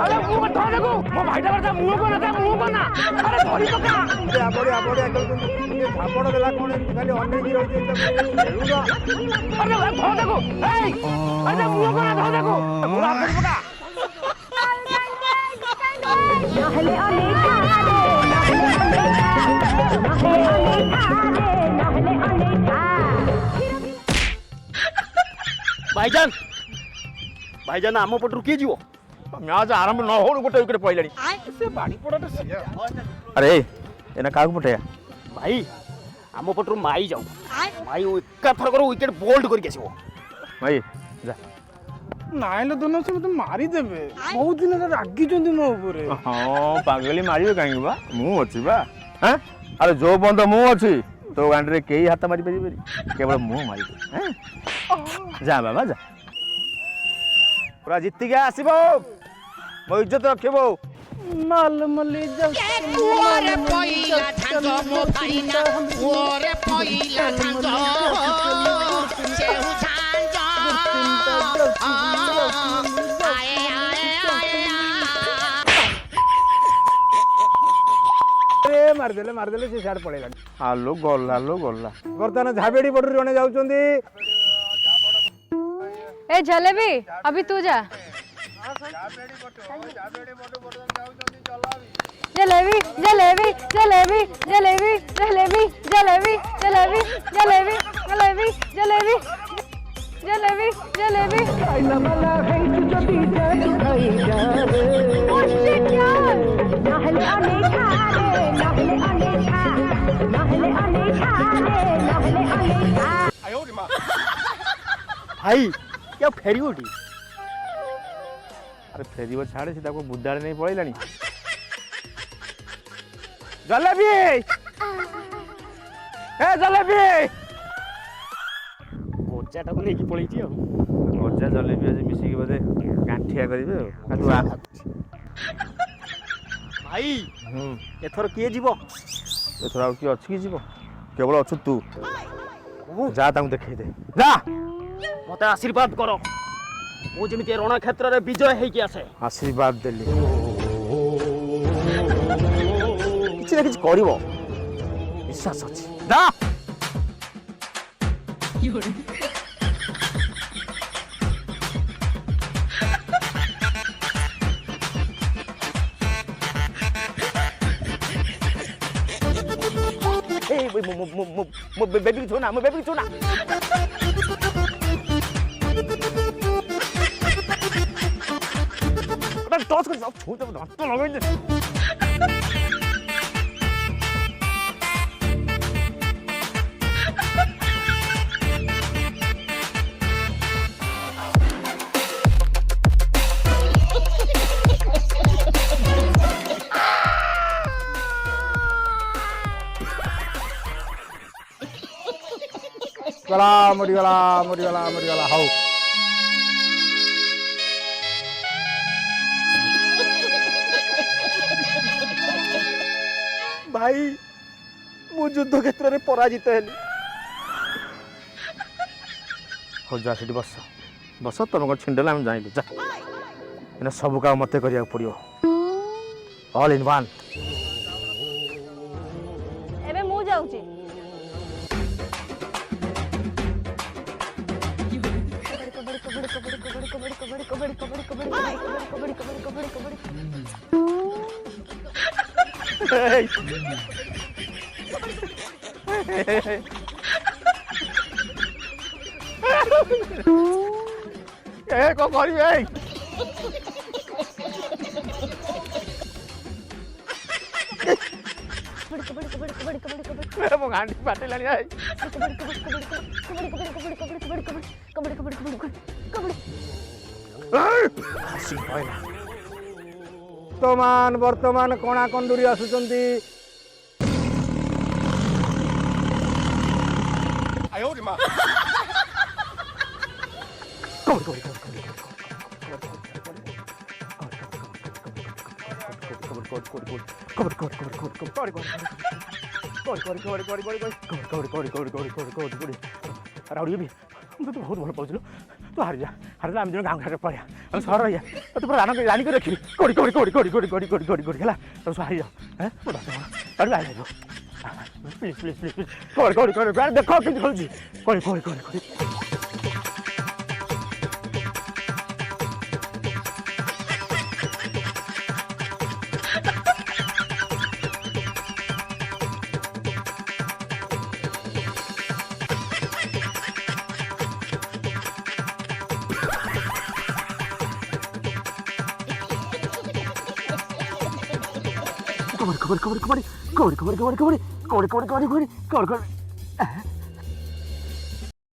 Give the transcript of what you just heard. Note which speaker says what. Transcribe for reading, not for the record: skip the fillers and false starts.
Speaker 1: अरे मुंह धर देखो मो भाईटा बता मुंह को ना अरे धरी पका
Speaker 2: बड़िया बड़िया झापड़ देला कोन खाली अनेक रही
Speaker 1: अरे धर देखो अरे मुंह को ना धर देखो मुंह धर पका
Speaker 3: नहले अनेका
Speaker 1: भाईजान भाईजान आम पटरू किए जीव मैच आरंभ न हो गोटे विकेट पड़े से बाड़ी पड़ाटे
Speaker 2: अरे एना काग पटेया
Speaker 1: भाई आम पटरू माई जाऊ माई एका थरकर विकेट बोल्ड करके आसीबो
Speaker 2: भाई जा
Speaker 4: नाइले दोनों से मत मारी देबे बहुत दिन रागी जंदी मो ऊपर
Speaker 2: हां पागली मारिबे कांगी बा मु अछि बा हैं अरे जो बंद मु अछि तो गांडरे केही हाथ मारी परिबे केवल मु मारी हैं जा बाबा जा पूरा जीति गया आसीबो मो इज्जत रखिबो
Speaker 4: माल मली जा
Speaker 5: ओरे पहिला ठांग मो भाइना ओरे पहिला ठांग सेहु ठांग आए आए आए
Speaker 2: अरे मार देले से साड पळेला हालो गल्ला वर्तमान झाबेडी बडरू जने जाउचंदी
Speaker 6: ए जलेबी अभी तू जा जलेबी जलेबी जलेबी जलेबी जलेबी जलेबी जलेबी जलेबी जलेबी जलेबी जलेबी जलेबी
Speaker 1: भाई क्या फेरी उठी
Speaker 2: अरे फेरीबो छाड़े से ताको बुद्धाड़े नहीं पळैलानी जलेबी ए जलेबी
Speaker 1: गोचाटा को लेकी पळै छी
Speaker 2: मजा जलेबी आज मिसी के बदे गांठिया करिवे आ तू आ
Speaker 1: भाई एथर किए जीवो
Speaker 2: एथरा की अछि की जीवो केवल अछु तू जा ताऊ देखै दे जा
Speaker 1: मते आशीर्वाद करो मु जेमिति रण क्षेत्र रे विजय हेई कि आसे
Speaker 2: आशीर्वाद देली किछ ना किछ करिवो विश्वास अछि जा
Speaker 1: ए मो बेबी छोना टॉस कर छू तो लगाई दे
Speaker 2: मरिगला हाउ
Speaker 1: भाई मु युद्ध क्षेत्र रे पराजित हेली
Speaker 2: हो जा सेठी बस तुम छिंडला हम जाइलु जा एना सब काम मते करिया पड़ियो ऑल इन वन
Speaker 6: एबे मु जाउची
Speaker 2: ए को करिवे मेरे मो गांडी बाटे लानी आई वर्तमान कणा कंडूरी आसुचंती
Speaker 1: राउडी भी ମୁଁ ତତେ ବହୁତ ଭଲ ପାଉଥିଲୁ ତୁ ହାରିଲା ଆମେ ଜଣେ ଗାଁ ଘାଟରେ ପଳେଇବା ଆମେ ସହର ରହିବା ତତେ ପୁରା ରାଣି କରି ରଖିବି କୋଡ଼ି ହେଲା ତୁ ହାରିଯାଉ ମୁଁ ପ୍ଲିଜ୍ ଦେଖ କେମିତି ଖେଳୁଛି କୋଡ଼ି Come on.